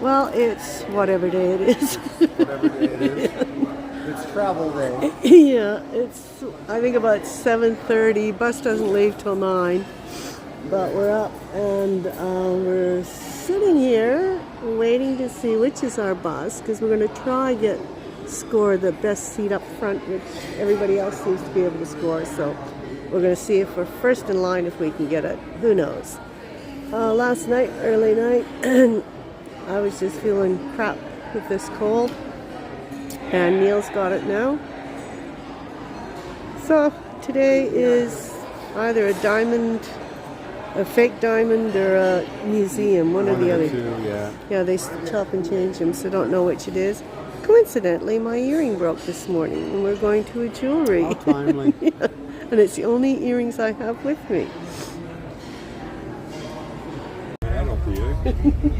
Well, it's whatever day it is. Whatever day it is. It's travel day. Yeah, it's I think about 7:30. Bus doesn't leave till 9. But we're up and we're sitting here waiting to see which is our bus because we're going to try score the best seat up front, which everybody else seems to be able to score. So we're going to see if we're first in line if we can get it. Who knows? Last night, early night, I was just feeling crap with this cold, and Neil's got it now. So today is either a fake diamond or a museum, one or the other. Yeah, they chop and change them, so don't know which it is. Coincidentally, my earring broke this morning, and we're going to a jewelry. How timely. Yeah, and it's the only earrings I have with me.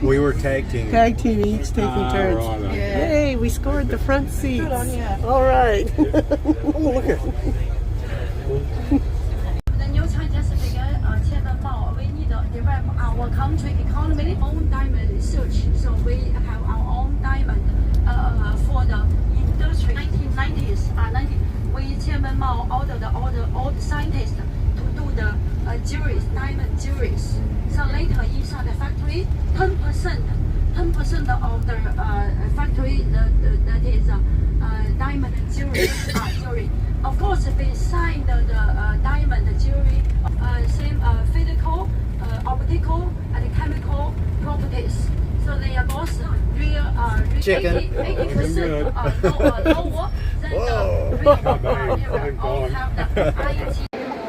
We were tag teaming. Tag team, each taking turns. Right. Hey, we scored the front seats. Good on you. All right. Oh, look at The new Chinese figure, we need to develop our country economy, own diamond research. So we have our own diamond for the industry. 1990s, we Chairman Mao ordered all the scientists to do the jewelry, diamond jewelries. So later inside the factory, 10% of the factory that is diamond jewelry. Of course, beside the diamond jewelry, same physical, optical, and chemical properties. So they are both real, 80% lower than the real all have the IT.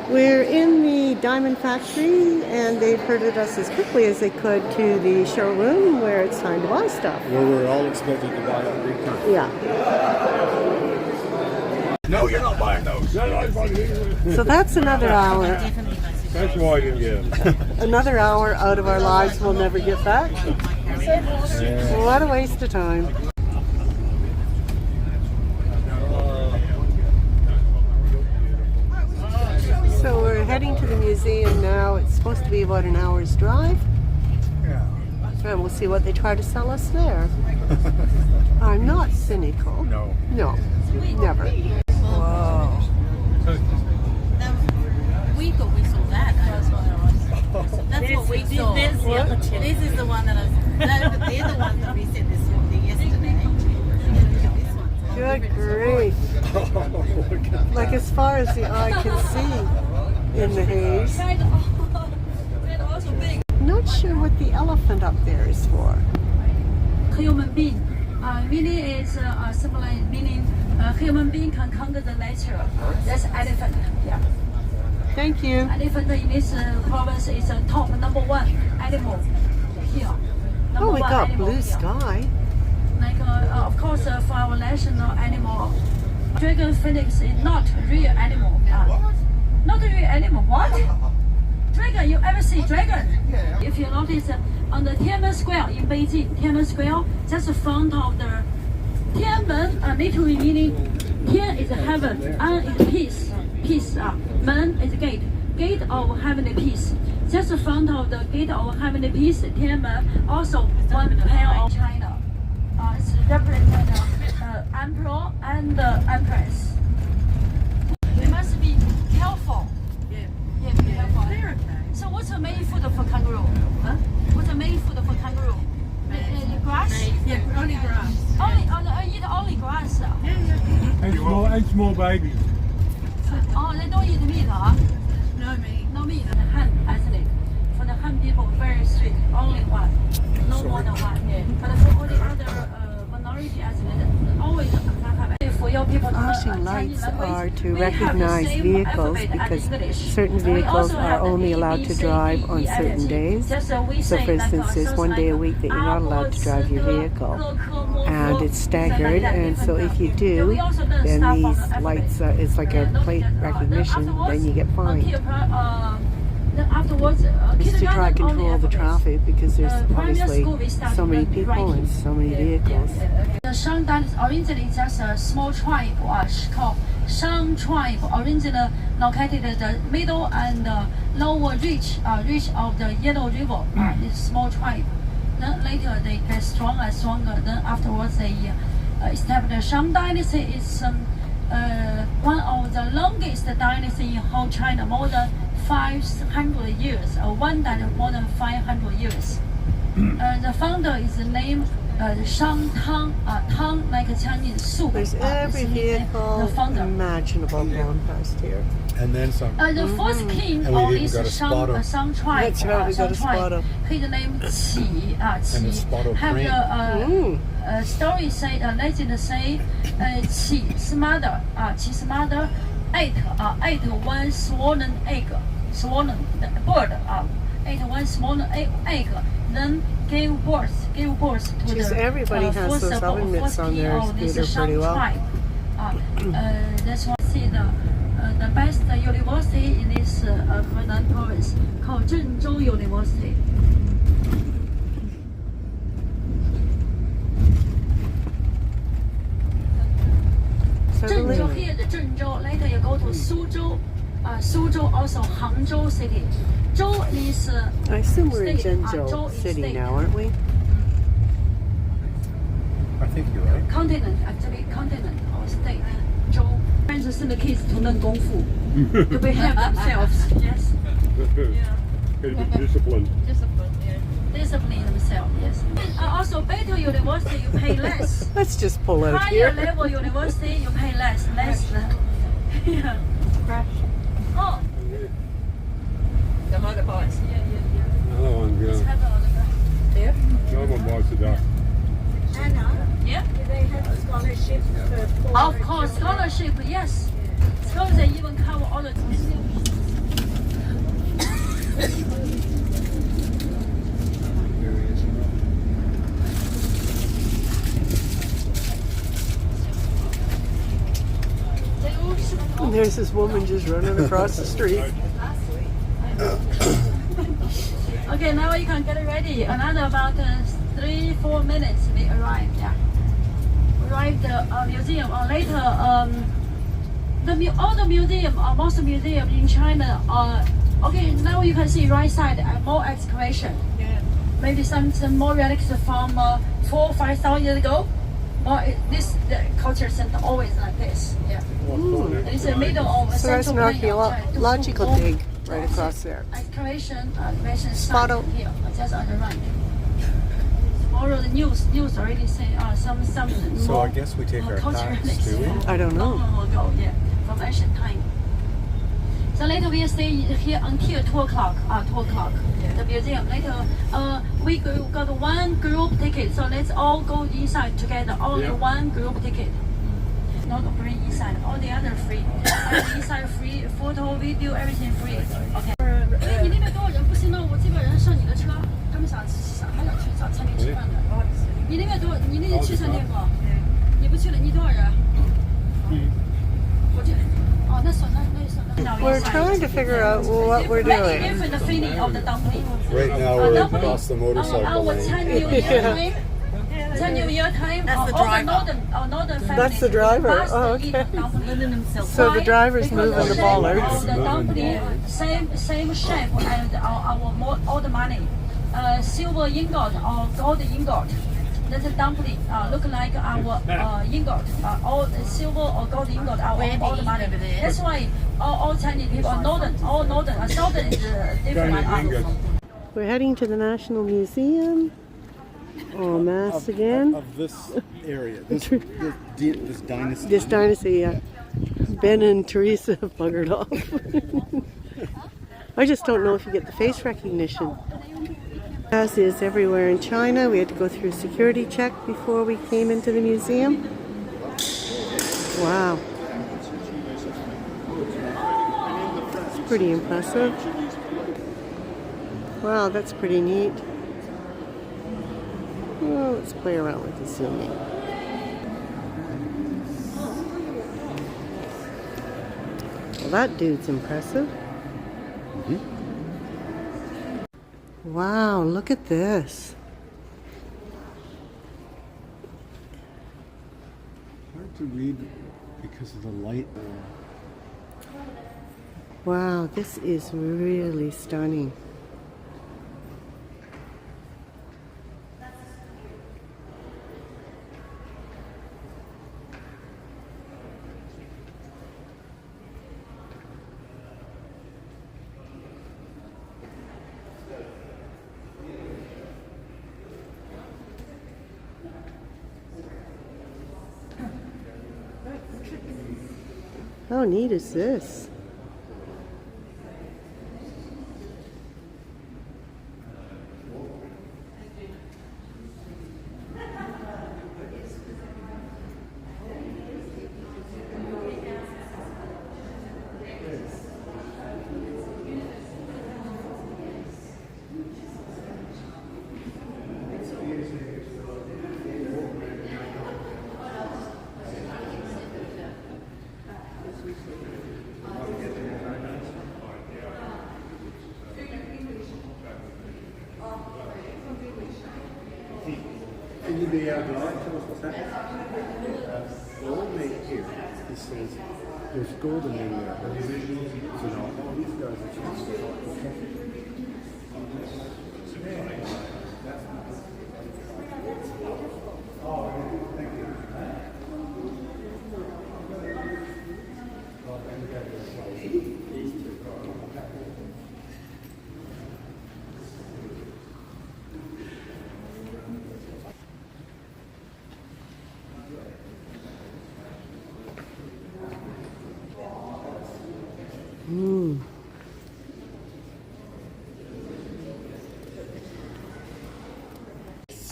We're in the diamond factory, and they've herded us as quickly as they could to the showroom where it's time to buy stuff. where we're all expected to buy every time. Yeah. No, you're not buying those. So that's another hour. That's why I didn't get it. Another hour out of our lives we'll never get back. What a waste of time. So we're heading to the museum now. It's supposed to be about an hour's drive. Yeah. And we'll see what they try to sell us there. I'm not cynical. No. No, never. Whoa. We thought we saw that. That's what we saw. This is the one that they're the ones that we said this one yesterday. Good grief. Like as far as the eye can see in the haze. Not sure what the elephant up there is for. Human being. Meaning is symbolize meaning human being can conquer the nature. That's elephant. Yeah. Thank you. Elephant in this province is top number 1 animal here. Oh, we got blue sky. Like of course for our national animal, dragon phoenix is not real animal. Not a real animal. What? Dragon? You ever see dragon? If you notice on the Tiananmen Square in Beijing, Tiananmen Square, just the front of the Tiananmen, literally meaning Tian is heaven, An is peace, Men is gate of heavenly peace. Just the front of the gate of heavenly peace, Tiananmen, also one pair of China. It's representing the emperor and the empress. We must be careful. Yeah, be careful. So what's the main food for kangaroo? Huh? What's the main food for kangaroo? The grass? Yeah, only grass. Eat only grass. And small babies. Oh, they don't eat meat, huh? No meat. No meat. The Han ethnic. For the Han people, very strict. Only one. No more than one. Yeah. But for all the other minority ethnic, always for your people. Flashing lights are to recognize vehicles because certain vehicles are only allowed to drive on certain days. So for instance, there's one day a week that you're not allowed to drive your vehicle, and it's staggered, and so if you do, then these lights, it's like a plate recognition, then you get fined. It's to try to control the traffic because there's obviously so many people and so many vehicles. The Shangdan is originally just a small tribe called Shang tribe, originally located in the middle and lower reach of the Yellow River. It's small tribe. Then later they get stronger and stronger. Then afterwards they established the Shang dynasty. Is one of the longest dynasty in whole China, more than 500 years. One dynasty more than 500 years. The founder is named Shang Tang. Tang like Chinese soup. There's every vehicle the founder. imaginable going past here. And then some. The first king And we of even this got a spot of- Shang tribe. That's right, we got a spot of- His name Qi. And a spot of Have grain. the story say, legend say, Qi's mother, ate one swollen egg, swollen bird, ate one swollen egg, then gave birth to Jeez, the everybody has first, those oven mitts first on king their of this scooter Shang pretty well. tribe. That's why I see the best university in this Henan province called Zhengzhou University. Suddenly, Zhengzhou here, the Zhengzhou. Later you go to Suzhou. Suzhou also Hangzhou city. Zhou is I assume we're in state, Zhengzhou Zhou is City state. now, aren't we? I think you're right. Continent, actually continent or state. Zhou. Parents send the kids to learn Kung Fu to behave themselves. Yes. Gotta be disciplined. Discipline themselves. Yes. Also, better university you pay less. Let's just pull out Higher here. level university you pay less than. Yeah. Oh. The motorbikes. Another one, Let's yeah. have a look. Another one bites the dust. Anna, Yeah. do they have scholarships for Of course, scholarship, yes. Scholarship even cover all the And there's this woman just running across the street. Okay, now you can get ready. Another about 3-4 minutes we arrive. Yeah, arrive the museum. Later, all the museum, most museum in China. Okay, now you can see right side more excavation. Yeah. Maybe some more relics from 4,000-5,000 years ago. The culture center always like this. Yeah. It's in the middle of a So that's central an plain of China. archaeological dig right across there. Excavation Spot site on. here, just on the right. Tomorrow the news already say some So more, I guess we take more our cultural packs, relics. do we? I don't know. Long ago, yeah, from ancient time. So later we stay here until 2 o'clock. 2 o'clock. The museum. Later, we got one group ticket. So let's all go inside together. Only Yeah. one group ticket. Not bring inside. All the other free. Inside free. Photo, video, everything free. Okay. 你那边多少人？不行，那我这边人上你的车，他们还想去找餐厅吃饭的。你那边多？你那边去餐厅不？你不去了，你多少人？我这。哦，那算，那就算。We're trying to figure out what we're Very doing. different feeling of the dumpling. Right now we're across the motorcycle Our lane. Chinese New Year time. That's the all driver. northern families. That's the driver. must Oh, eat okay. dumpling. So the driver's Because moving the shape bollards. of the dumpling, same shape as our old money. Silver ingot or gold ingot. That's a dumpling. Look like our ingot. All silver or gold ingot. Our old money. That's why all Chinese people are northern. All northern. Southern is different. Chinese ingots. We're heading to the National Museum. En masse again. Of this area, this dynasty. This dynasty, yeah. Ben and Teresa have buggered off. I just don't know if you get the face recognition. As is everywhere in China, we had to go through a security check before we came into the museum. Wow. It's pretty impressive. Wow, that's pretty neat. Well, let's play around with the zooming. Well, that dude's impressive. Wow, look at this. Hard to read because of the light. Wow, this is really stunning. How neat is this? Can you be out there? Tell us what's happening. The old mate here, he says, there's golden in there. So now all these guys are trying to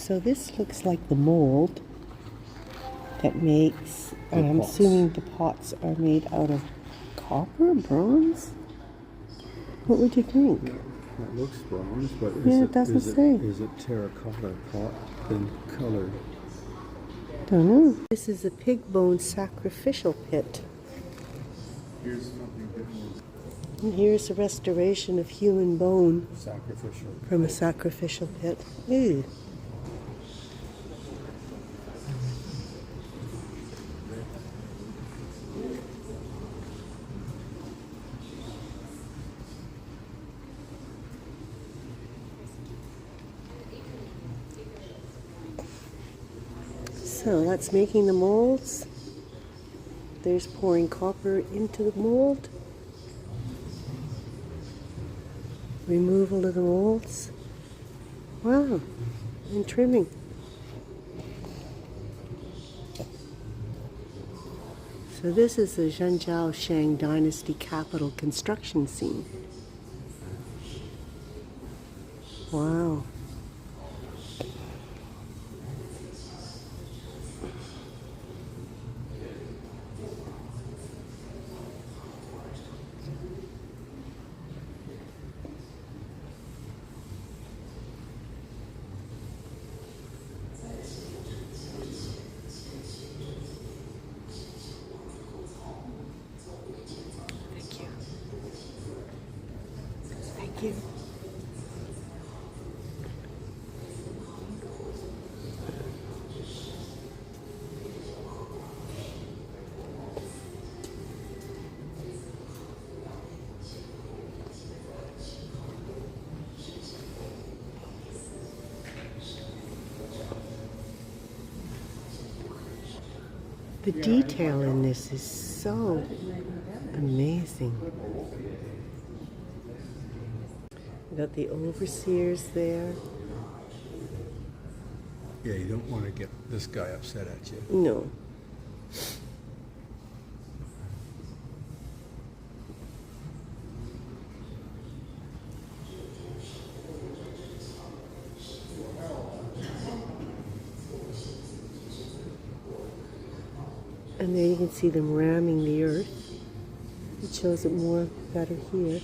So this looks like the mold that makes, and I'm assuming the pots are made out of copper, bronze? What would you think? It looks bronze, but Yeah, it doesn't say. Is it terracotta pot then colored? Don't know. This is a pig bone sacrificial pit. Here's something different. And here's a restoration of human bone Sacrificial. from a sacrificial pit. Ew. So that's making the molds. There's pouring copper into the mold. Removal of the molds. Wow, and trimming. So this is the Zhenjiao Shang Dynasty capital construction scene. Wow. Thank you. The detail in this is so amazing. We got the overseers there. Yeah, you don't want to get this guy upset at you. No. And there you can see them ramming the earth. It shows it more better here.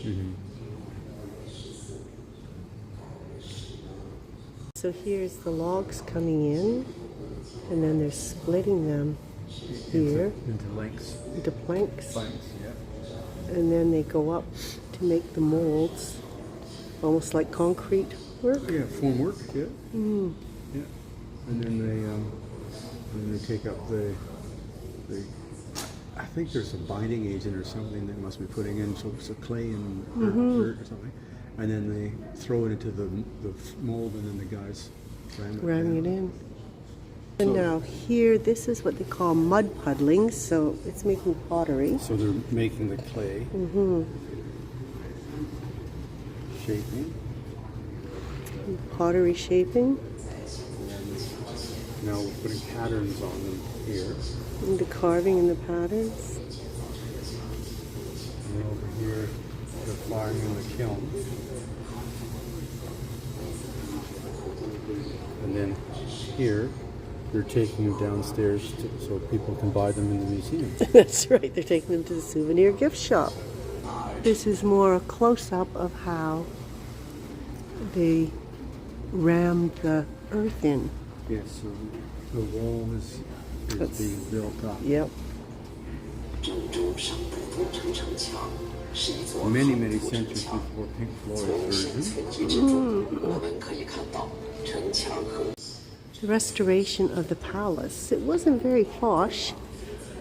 So here's the logs coming in, and then they're splitting them here Into lengths. into planks, Planks, yeah. and then they go up to make the molds, almost like concrete work. Yeah, formwork, yeah. Yeah. And then they take up the I think there's a binding agent or something that must be putting in, so clay and dirt or something. And then they throw it into the mold, and then the guys Ramming it in. And now here, this is what they call mud puddling, so it's making pottery. So they're making the clay, shaping, Pottery shaping, now we're putting patterns on them here. and the carving and the patterns. then over here, they're firing in the kiln. And then here, they're taking them downstairs so people can buy them in the museum. That's right, they're taking them to the souvenir gift shop. This is more a close-up of how they rammed the earth in. Yes, so the wall is being built up. Yep. Many, many centuries before Pink Floyd's version. The restoration of the palace. It wasn't very posh.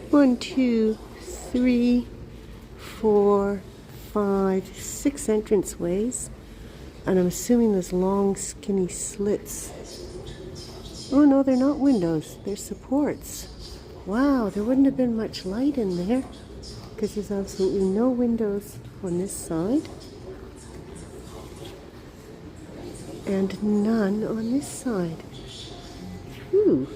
1, 2, 3, 4, 5, 6 entranceways. And I'm assuming there's long, skinny slits. Oh no, they're not windows. They're supports. Wow, there wouldn't have been much light in there because there's absolutely no windows on this side. And none on this side. Whew.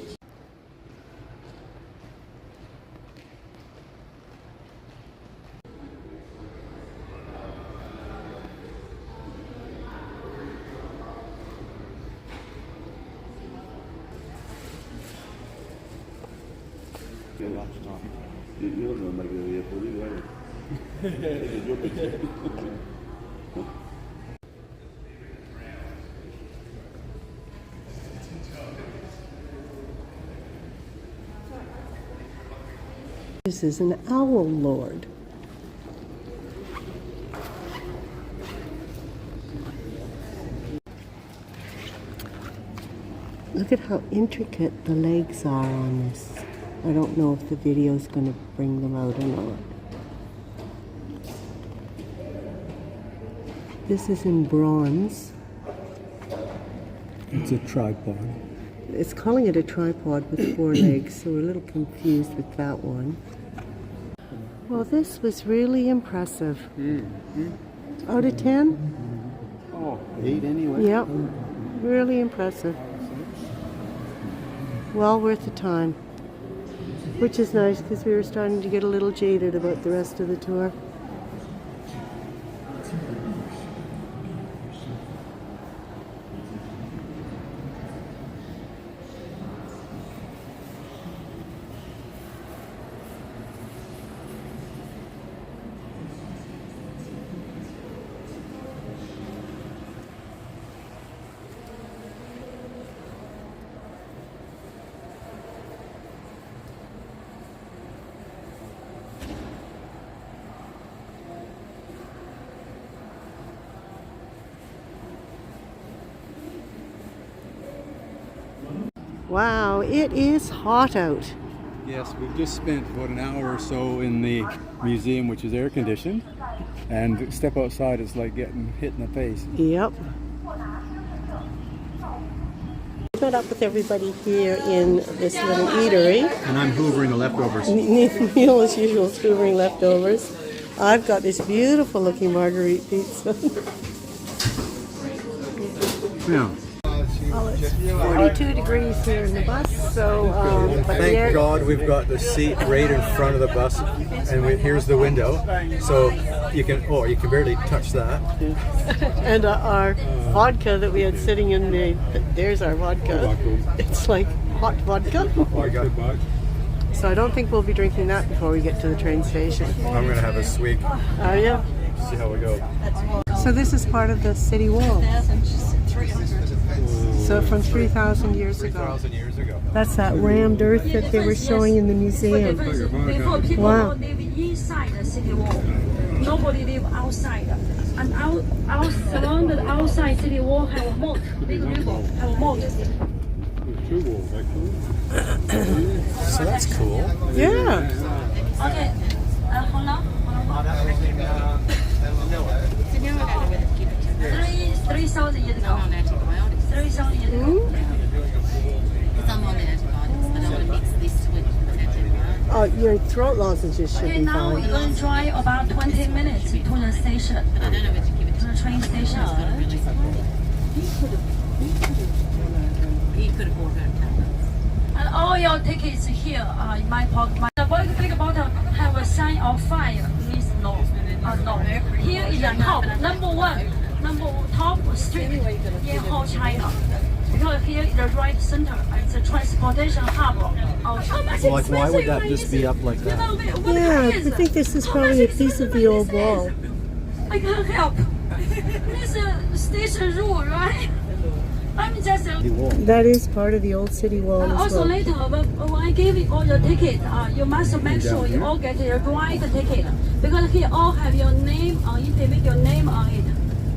This is an owl lord. Look at how intricate the legs are on this. I don't know if the video is going to bring them out or not. This is in bronze. It's a tripod. It's calling it a tripod with 4 legs, so we're a little confused with that one. Well, this was really impressive. Out of 10? Oh, 8 anyway. Yep, really impressive. Well worth the time. Which is nice because we were starting to get a little jaded about the rest of the tour. Wow, it is hot out. Yes, we've just spent about an hour or so in the museum, which is air conditioned, and step outside is like getting hit in the face. Yep. We met up with everybody here in this little eatery. And I'm hoovering the leftovers. Neil, as usual, is hoovering leftovers. I've got this beautiful looking marguerite pizza. Yeah. Well, it's 42 degrees here in the bus, so but Thank God we've got the seat right in front of the bus, and here's the window, so you can barely touch that. And our vodka that we had sitting in there's our vodka. It's like hot vodka. So I don't think we'll be drinking that before we get to the train station. I'm gonna have a swig. Are you? See how we go. So this is part of the city wall. So from 3,000 years ago. 3,000 years ago. That's that rammed earth that they were showing in the museum. Before people Wow. live inside the city wall, nobody live outside. And out surrounded outside city wall have a moat, big river, have a moat. There's 2 walls, actually. So that's cool. Yeah. Okay, hold on. 3,000 years ago. 3,000 years ago. Because I'm on antibiotics, but I want to mix this with antibiotics. Oh, your throat lozenges should Okay, be now fine. we're going to drive about 20 minutes to the station, But I don't know whether to give it to the train station. He could have bought her tablets. And all your tickets here are in my pocket. The big bottle have a sign of fire, means no. No. Here is the top, number top street in whole China. Because here is the right center, it's a transportation hub. Like, why would that just be up like that? Yeah, I think this is probably a piece of the old wall. I can't help. This station rule, right? I'm just. That is part of the old city wall as Also well. later, when I give you all your ticket, you must make sure you all get your right ticket because here all have your name on individual name on it.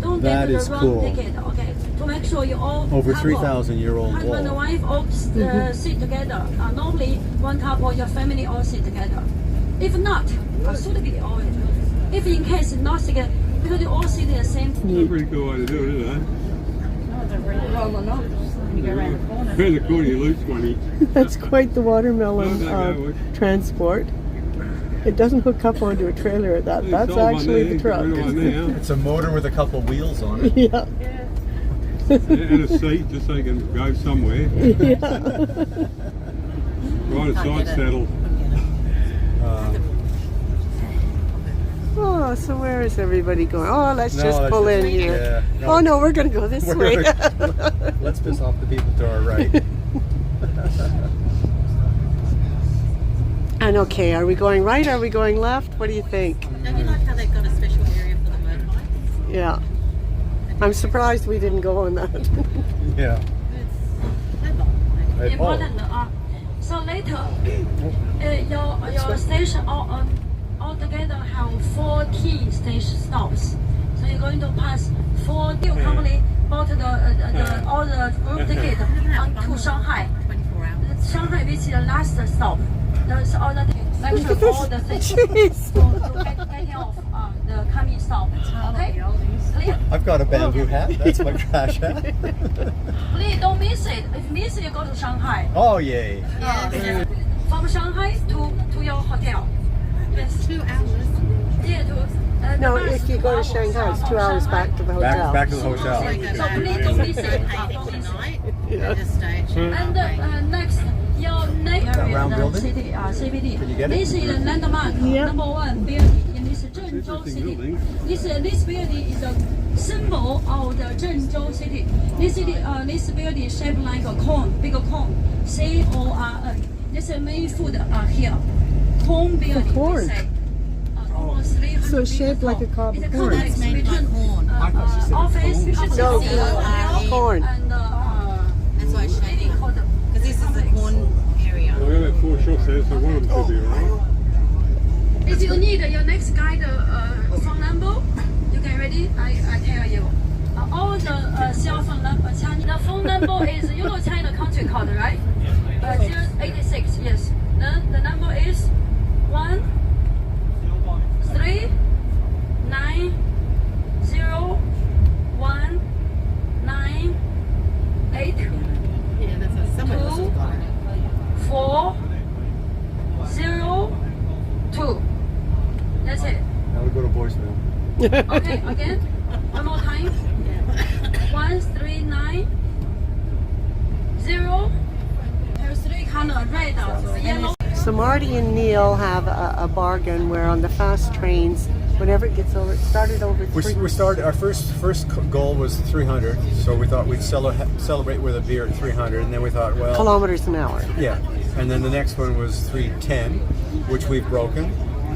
Don't That get is the wrong cool. ticket, okay? To make sure you all Over couple, 3,000-year-old husband and wall. wife all sit together. Normally, one couple, your family all sit together. If not, should be all. If in case not together, because you all sit in the same. That's a pretty cool way to do it, isn't it? Well, not. You go around the corner. Around the corner, you lose 20. That's quite the watermelon transport. It doesn't hook up onto a trailer at that. That's actually the truck. It's a motor with a couple wheels on it. Yeah. And a seat just so you can go somewhere. Yeah. Right, a side saddle. Oh, so where is everybody going? Oh, let's No, just let's pull just- in here. yeah, no. Oh no, we're going to go this way. Let's piss off the people to our right. And okay, are we going right? Are we going left? What do you think? Don't you like how they've got a special area for the motorbikes? Yeah. I'm surprised we didn't go on that. Yeah. Clever. Important. So later, your station altogether have 4 key station stops. So you're going to pass 4 new company bought all the group ticket to Shanghai. 24 hours. Shanghai which is the last stop. There's all the make sure all the things Jeez. to get off the coming stop. Okay? Clear? I've got a bamboo hat. That's my crash hat. Please don't miss it. If miss it, you go to Shanghai. Oh, yay. From Shanghai to your hotel. Yes. 2 hours. Yeah, No, if you go to Shanghai, it's 2 hours back to the hotel. Back to the hotel. So please don't miss it. Don't miss it. At this stage. And next, your next round area, the building? city, CBD. Can you get it? This is the landmark, Yeah. number 1 building in this Zhengzhou Interesting city. building. This building is a symbol of the Zhengzhou city. This building shaped like a cone, big cone, C-O-R-N. This is main food here. Corn building. corn. We say. Almost 300 So it's shaped meters like a tall. cob of It's a corn. complex That's made by between, corn. office, No, hotel, corn. and That's why it's maybe shaped. called Because this is the corn area. Well, we got about 4 shops there, so one of them should be alright. If you need your next guide phone number, you get ready. I tell you. All the cell phone number, the phone number is China country code, right? 086, yes. Then the number is 1 3 9 0 1 9 8 Yeah, that's a someone else has got it. 4 0 2. That's it. Now we go to voicemail. Okay, again. One more time. 139 0. There's 3 colors: red, yellow. So Marty and Neil have a bargain where on the fast trains, whenever it gets over, it started over We started, our first goal was 300, so we thought we'd celebrate with a beer at 300, and then we thought, well, kilometers an hour. yeah. And then the next one was 310, which we've broken.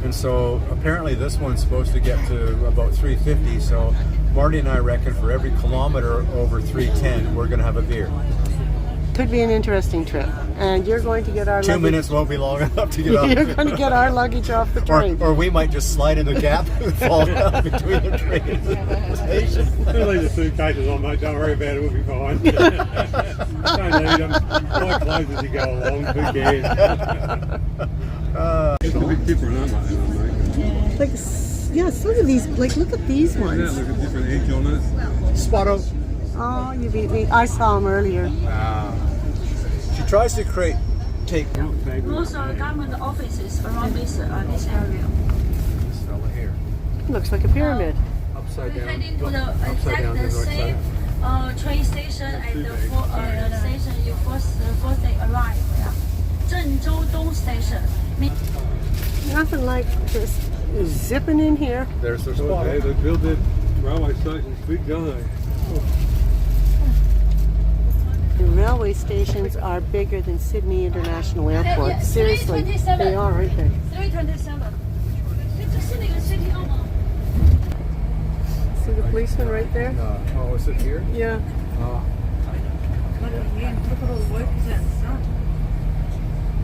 And so apparently this one's supposed to get to about 350, so Marty and I reckon for every kilometer over 310, we're going to have a beer. Could be an interesting trip. And you're going to get our 2 luggage. minutes won't be long enough to get off. You're going to get our luggage off the train. Or we might just slide in the gap and fall down between the train and the station. We'll leave the suitcases on, mate. Don't worry about it. We'll be fine. Don't need them. Buy clothes as you go along. Who cares? It's a bit different, aren't they? Like, yeah, some of these, like, look at these That ones. look a different edge on it. Spotto. Oh, you beat me. I saw them earlier. She tries to take Most of the government offices around this area. this fella here. Looks like a pyramid. Upside We're down. heading to the Upside down exact the north same side. train station and the station you first day arrive. Yeah. Zhengzhou Dong Station. Nothing like this zipping in here. There's their So, spot. hey, they built it railway stations big, don't they? The railway stations are bigger than Sydney International Airport. yeah, Seriously, 327. they are, aren't they? 327. 这是那个 City Hall 吗？ See the policeman right there? Oh, is it here? Yeah.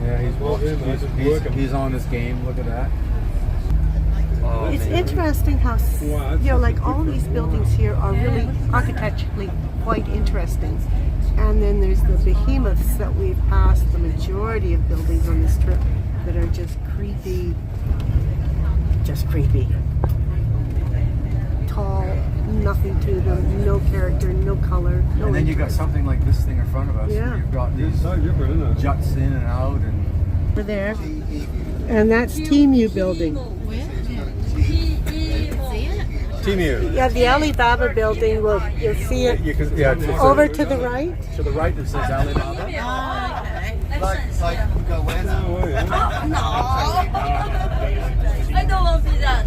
Yeah, he's on his game. Look at that. Oh, It's man. interesting how, Wow, that's like all these buildings here are really architecturally quite interesting. And then there's the behemoths that we've passed, the majority of buildings on this trip that are just creepy. Just creepy. Tall, nothing to them, no character, no color, no And then you got interest. something like this thing in front of us. Yeah. You've got It's these so different, isn't it? juts in and out, and Over there. And that's TMU building. Temu. Yeah, the Alibaba building, you'll see it You can, yeah, over to the right. to the right. It says Alibaba. Okay. Oh, yeah. I don't want to be that.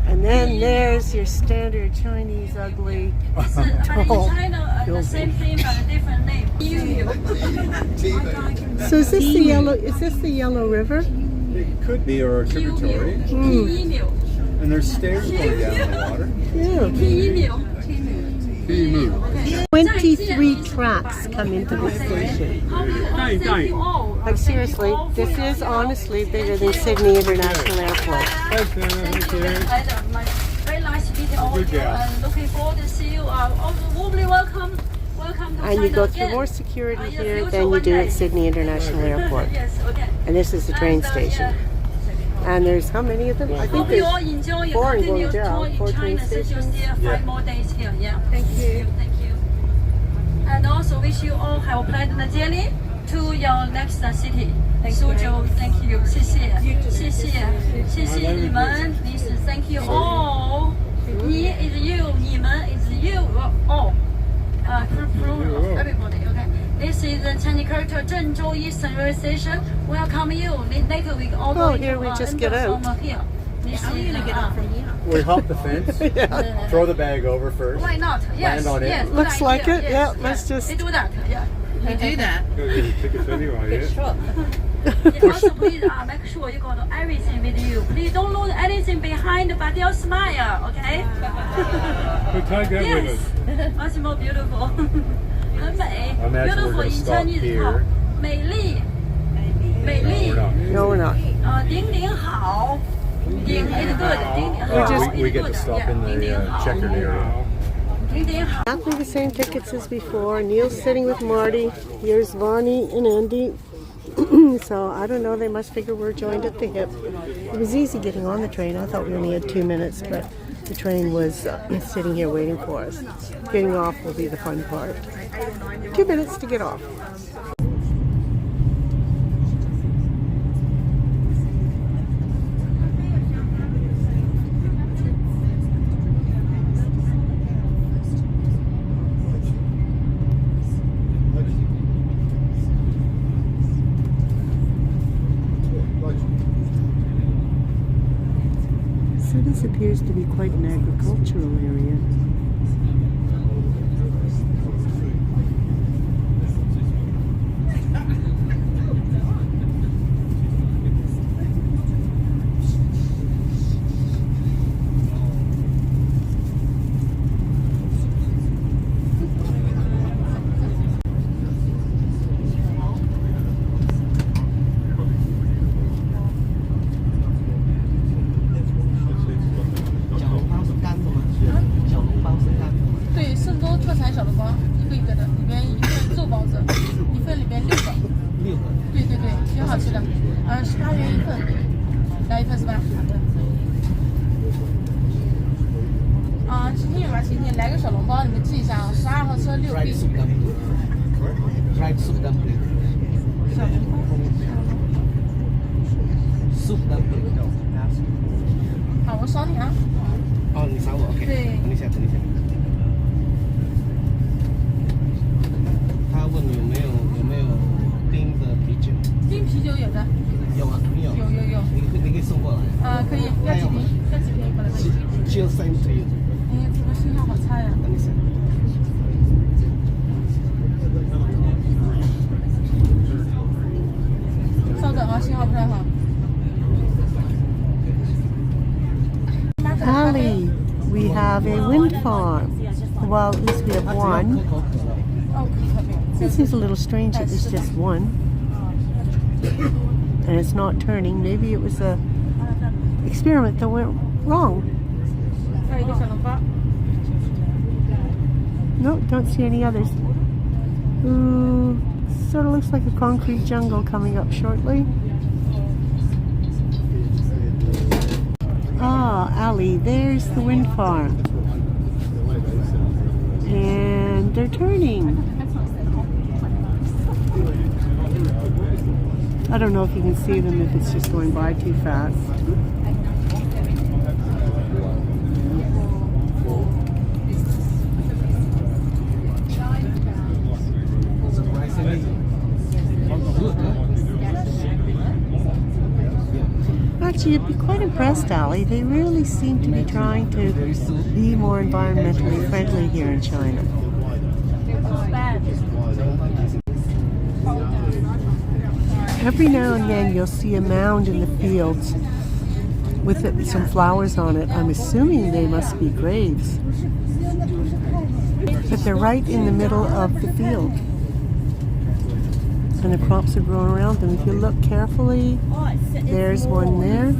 And then there's your standard Chinese ugly. But in China, the same thing but a different name. So is this the yellow? Is this the Yellow River? It could be, or a tributary. And there's stairs going down the water. Yeah. 23 tracks come into the station. Like seriously, this is honestly bigger than Sydney International Airport. Very nice meeting all of you. Looking forward to see you. Warmly welcome. Welcome to And you China go through again. more security In the here future, than you one do day. at Sydney International Airport. Yes, okay. And this is the train And, station. And there's how many of them? I think Hope you all there's enjoy your 4 in continuous tour Guangzhou, in 4 train China since you'll stations. stay 5 Yeah. more days here. Yeah. Thank you. Thank you. And also wish you all have a pleasant journey to your next city. Suzhou. Thank you. 谢谢你们。Please thank you all. 你 is you. 你们 is you all. Plural. Everybody. Okay. This is the Chinese character Zhengzhou Eastern Railway Station. Welcome you. Later we all Oh, going here to we just enter get out. from here. This I'm is gonna get up from here. We hop the fence, throw the bag over first. Why not? Yes. Land on it. Yes. good Looks like idea. it. Yes, Yeah, yes. let's just- We do that. Yeah. We do that. Gotta get the tickets anyway, yeah? Also, please make sure you got everything with you. Please don't lose anything behind, but your smile. Okay. We'll take that with Yes. us. Much more beautiful. 很美 I imagine we're beautiful gonna in stop Chinese here. 好美丽 We're not. No, we're not. 顶顶好 顶 is good 顶顶好 We is get to good. stop Yeah, in 顶 the 顶好 checkered area. 顶顶好 Exactly the same tickets as before. Neil's sitting with Marty. Here's Vonnie and Andy. So I don't know. They must figure we're joined at the hip. It was easy getting on the train. I thought we only had 2 minutes, but the train was sitting here waiting for us. Getting off will be the fun part. 2 minutes to get off. So this appears to be quite an agricultural area. Fried soup dumpling. Soup dumpling. 好，我扫你啊。哦，你扫我 ，OK。对等一下，等一下。他问有没有冰的啤酒？冰啤酒有的，有啊，没有。有。你可以送过来。可以，要几瓶？要几瓶？把它Chill same to you. 哎呀，这个信号好差呀。等一下。稍等啊，信号不太好。 Ali, we have a wind farm. Well, at least we have one. It seems a little strange that there's just one. And it's not turning. Maybe it was a experiment that went wrong. 还有一个小笼包。 No, don't see any others. Ooh, sort of looks like a concrete jungle coming up shortly. Ah, Ali, there's the wind farm. And they're turning. I don't know if you can see them if it's just going by too fast. Actually, you'd be quite impressed, Ali. They really seem to be trying to be more environmentally friendly here in China. Every now and then you'll see a mound in the fields with some flowers on it. I'm assuming they must be graves. But they're right in the middle of the field. And the crops are growing around them. If you look carefully, there's one there.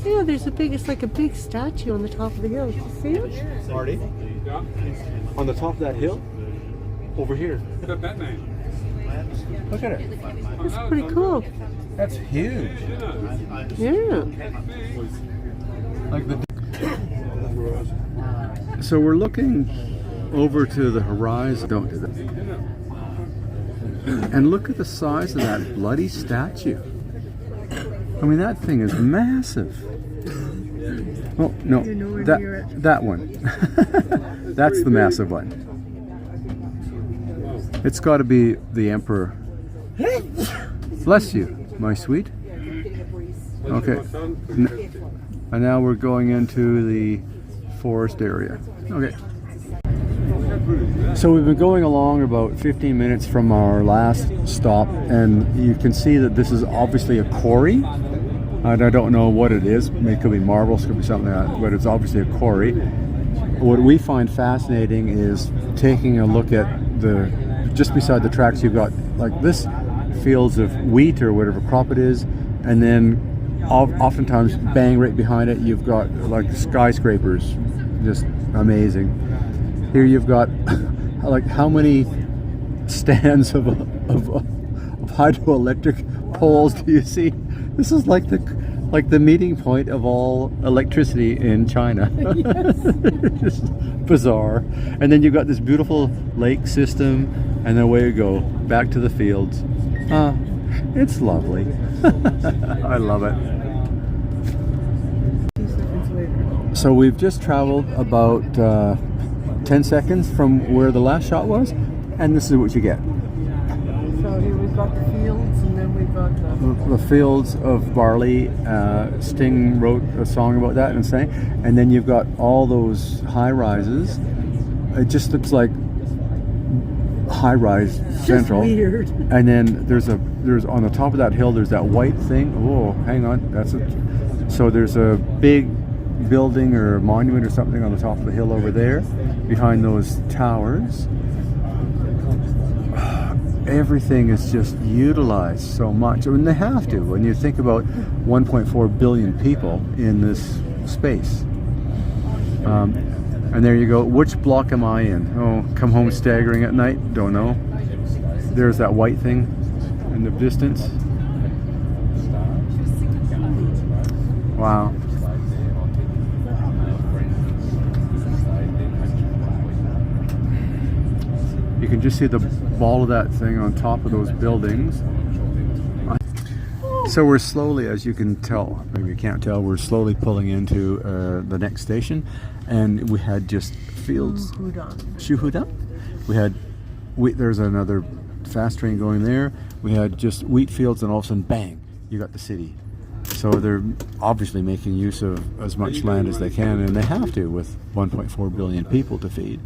Yeah, there's it's like a big statue on the top of the hill. You see it? Marty? Yeah. On the top of that hill? Over here. The Batman. Look at it. That's pretty cool. That's huge. Yeah. Like the. So we're looking over to the horizon. Don't do that. And look at the size of that bloody statue. I mean, that thing is massive. Oh no, that one. That's the massive one. It's got to be the emperor. Bless you, my sweet. Okay. And now we're going into the forest area. Okay. So we've been going along about 15 minutes from our last stop, and you can see that this is obviously a quarry. And I don't know what it is. It could be marbles, could be something like that, but it's obviously a quarry. What we find fascinating is taking a look at just beside the tracks, you've got like this fields of wheat or whatever crop it is, and then oftentimes bang right behind it you've got like skyscrapers. Just amazing. Here you've got like how many stands of hydroelectric poles do you see? This is like the meeting point of all electricity in China. Just bizarre. And then you've got this beautiful lake system, and then away you go back to the fields. It's lovely. I love it. So we've just traveled about 10 seconds from where the last shot was, and this is what you get. So here we've got the fields, and then we've got the fields of barley. Sting wrote a song about that and saying, and then you've got all those high rises. It just looks like high rise central. Weird. And then there's on the top of that hill there's that white thing. Oh, hang on, that's it. So there's a big building or a monument or something on the top of the hill over there, behind those towers. Everything is just utilized so much. I mean, they have to when you think about 1.4 billion people in this space. And there you go. Which block am I in? Oh, come home staggering at night? Don't know. There's that white thing in the distance. Wow. You can just see the ball of that thing on top of those buildings. So we're slowly, as you can tell, maybe you can't tell, we're slowly pulling into the next station, and we had just fields. Suzhou. We had, there's another fast train going there. We had just wheat fields, and all of a sudden, bang, you got the city. So they're obviously making use of as much land as they can, and they have to with 1.4 billion people to feed.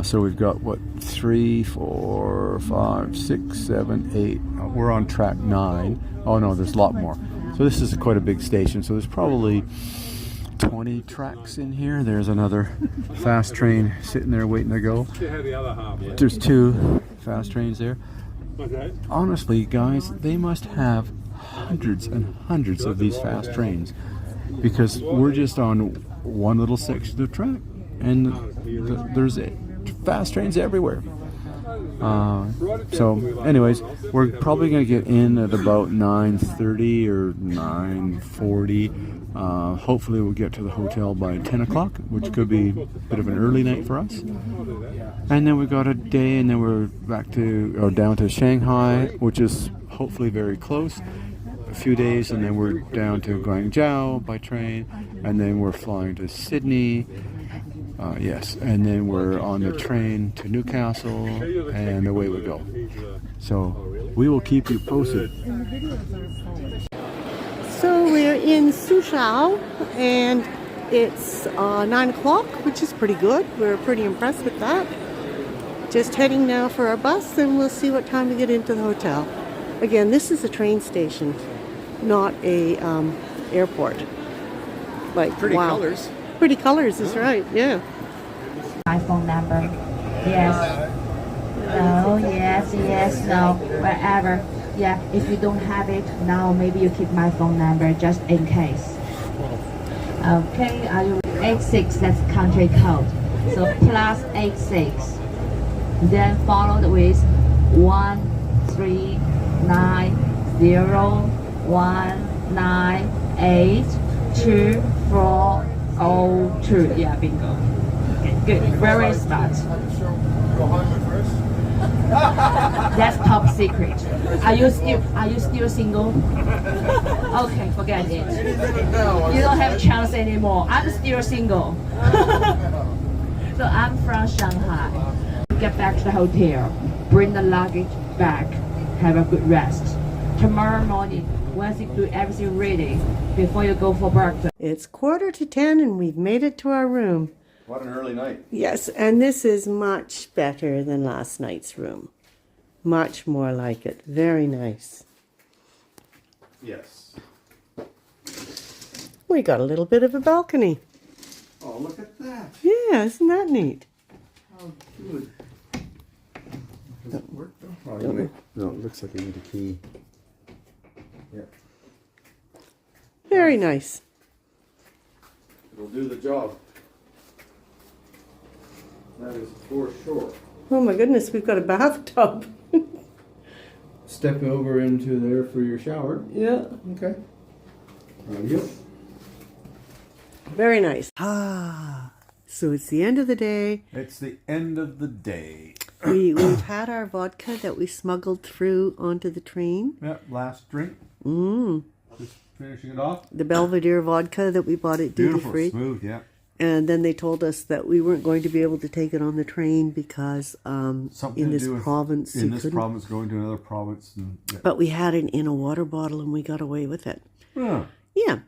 So we've got, what, 3, 4, 5, 6, 7, 8. We're on track 9. Oh no, there's a lot more. So this is quite a big station. So there's probably 20 tracks in here. There's another fast train sitting there waiting to go. There's 2 fast trains there. Honestly, guys, they must have hundreds and hundreds of these fast trains, because we're just on one little section of track, and there's fast trains everywhere. So anyways, we're probably going to get in at about 9:30 or 9:40. Hopefully we'll get to the hotel by 10 o'clock, which could be a bit of an early night for us. And then we've got a day, and then we're back to, or down to Shanghai, which is hopefully very close. A few days, and then we're down to Guangzhou by train, and then we're flying to Sydney. Yes, and then we're on the train to Newcastle, and away we go. So we will keep you posted. So we're in Suzhou, and it's 9 o'clock, which is pretty good. We're pretty impressed with that. Just heading now for our bus, and we'll see what time we get into the hotel. Again, this is a train station, not a airport. Like, Pretty wow. colors. Pretty colors is right, yeah. My phone number. Yes. No, yes, no, wherever. Yeah, if you don't have it now, maybe you keep my phone number just in case. Okay, are you 86? That's country code. So plus 86. Then followed with 13909824002. Yeah, bingo. Okay, good. Where is that? That's top secret. Are you still single? Okay, forget it. You don't have a chance anymore. I'm still single. So I'm from Shanghai. Get back to the hotel. Bring the luggage back. Have a good rest. Tomorrow morning, once you do everything ready, before you go for breakfast. It's 9:45, and we've made it to our room. What an early night. Yes, and this is much better than last night's room. Much more like it. Very nice. Yes. We got a little bit of a balcony. Oh, look at that. Yeah, isn't that neat? How good. Does it work though? Oh, no, it looks like I need a key. Yeah. Very nice. It'll do the job. That is for sure. Oh my goodness, we've got a bathtub. Step over into there for your shower. Yeah. Okay. Yep. Very nice. So it's the end of the day. It's the end of the day. We've had our vodka that we smuggled through onto the train. Yeah, last drink. Just finishing it off. The Belvedere vodka that we bought at duty Beautiful, free. smooth, yeah. And then they told us that we weren't going to be able to take it on the train because Something in to this do with province in you this couldn't. province going to another province. And, yeah. But we had it in a water bottle and we got away with it. Yeah. Yeah.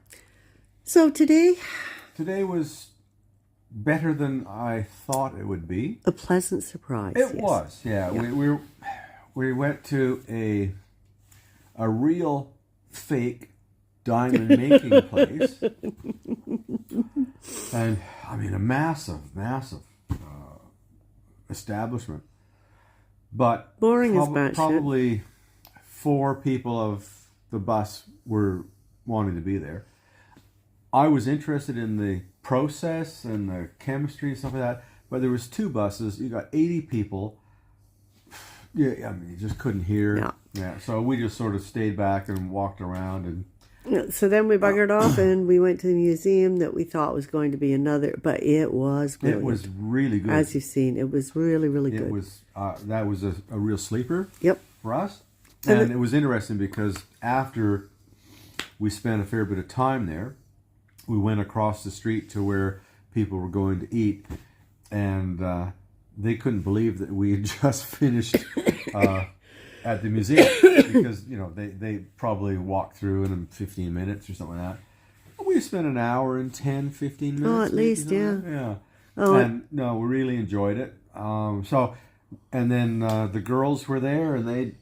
So today, Today was better than I thought it would be. a pleasant surprise. It yes. was, yeah. Yeah. We went to a real fake diamond making place, and I mean a massive establishment. But Boring as batshit. probably 4 people of the bus were wanting to be there. I was interested in the process and the chemistry and stuff like that, but there was 2 buses. You got 80 people. Yeah, I mean, you just couldn't hear. No. Yeah, so we just sort of stayed back and walked around and. Yeah, so then we buggered off and we went to the museum that we thought was going to be another, but it was brilliant. It was really good. As you've seen, it was really, really good. It was that was a real sleeper. Yep. For us, And and it was interesting because after we spent a fair bit of time there, we went across the street to where people were going to eat, and they couldn't believe that we had just finished at the museum because they probably walk through in 15 minutes or something like that. We spent an hour and 10, 15 minutes. Oh, at least, yeah. Yeah. Oh, and no, we really enjoyed it. And then the girls were there, and they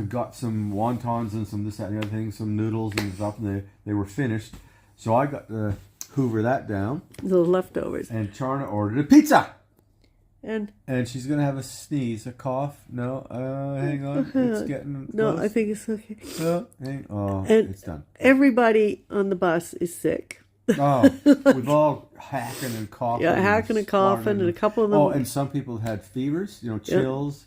got some wontons and some this, that, and the other thing, some noodles and stuff, and they were finished. So I got to hoover that down. the leftovers. And Charna ordered a pizza. And she's going to have a sneeze, a cough. No, hang on. It's getting no, close. I think it's okay. It's done. Everybody on the bus is sick. Oh, we've all hacking and coughing. Yeah, hacking and coughing, and a couple of them. Oh, and some people had fevers, chills.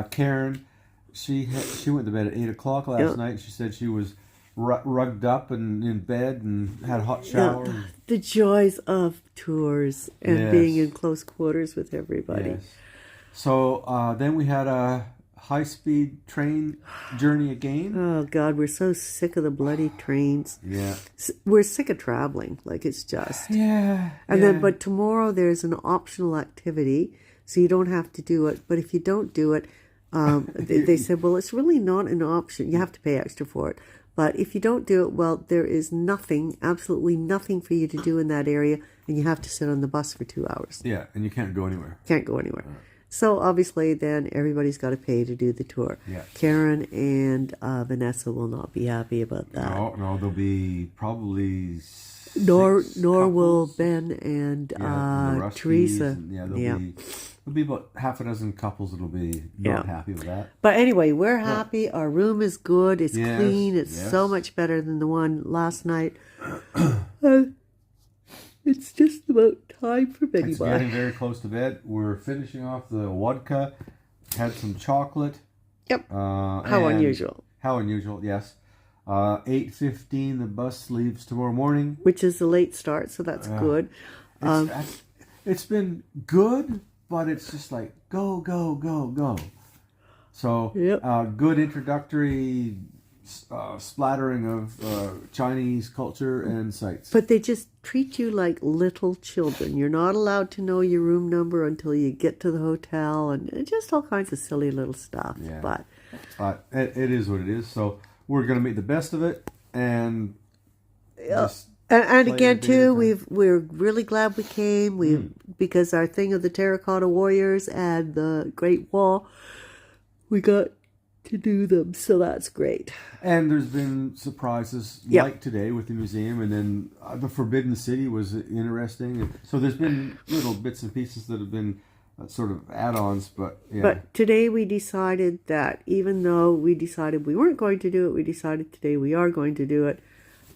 Karen, she went to bed at 8 o'clock last night. She said she was rugged up and in bed and had a hot shower. Yeah, the joys of tours and being in close quarters with everybody. Yes. So then we had a high-speed train journey again. Oh, God, we're so sick of the bloody trains. Yeah. We're sick of traveling. Like, it's just... Yeah. And then, but tomorrow there's an optional activity, so you don't have to do it. But if you don't do it, they said, well, it's really not an option. You have to pay extra for it. But if you don't do it, well, there is nothing, absolutely nothing for you to do in that area, and you have to sit on the bus for 2 hours. Yeah, and you can't go anywhere. Can't go anywhere. So obviously then everybody's got to pay to do the tour. Yeah. Karen and Vanessa will not be happy about that. No, there'll be probably Nor six will couples. Ben and the Rusties, Teresa. and there'll be about half a dozen couples that'll be not happy with that. But anyway, we're happy. Our room is good. It's Yes, clean. It's yes. so much better than the one last night. It's just about time for Betty It's Bye. getting very close to bed. We're finishing off the vodka. Had some chocolate. Yep. How unusual. How unusual, yes. 8:15, the bus leaves tomorrow morning. Which is a late start, so that's good. It's been good, but it's just like go, go, go, go. So good introductory splattering of Chinese culture and sights. But they just treat you like little children. You're not allowed to know your room number until you get to the hotel, and just all kinds of silly little stuff. Yeah. But it is what it is. So we're going to make the best of it, and just and play again the day too, we're really glad we came. Because our thing of the Terracotta Warriors and the Great Wall, we got to do them, so that's great. And there's been surprises like today with the museum, and then the Forbidden City was interesting. And so there's been little bits and pieces that have been sort of add-ons, but yeah. But today we decided that even though we decided we weren't going to do it, we decided today we are going to do it.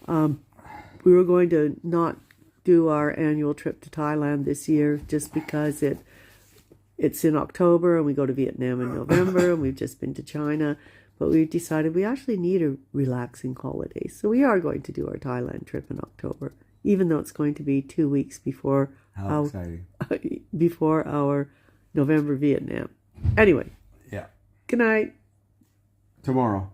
We were going to not do our annual trip to Thailand this year just because it's in October and we go to Vietnam in November and we've just been to China. But we decided we actually need a relaxing holiday. So we are going to do our Thailand trip in October, even though it's going to be 2 weeks before exciting. before our November Vietnam. Anyway. Yeah. Good night. Tomorrow.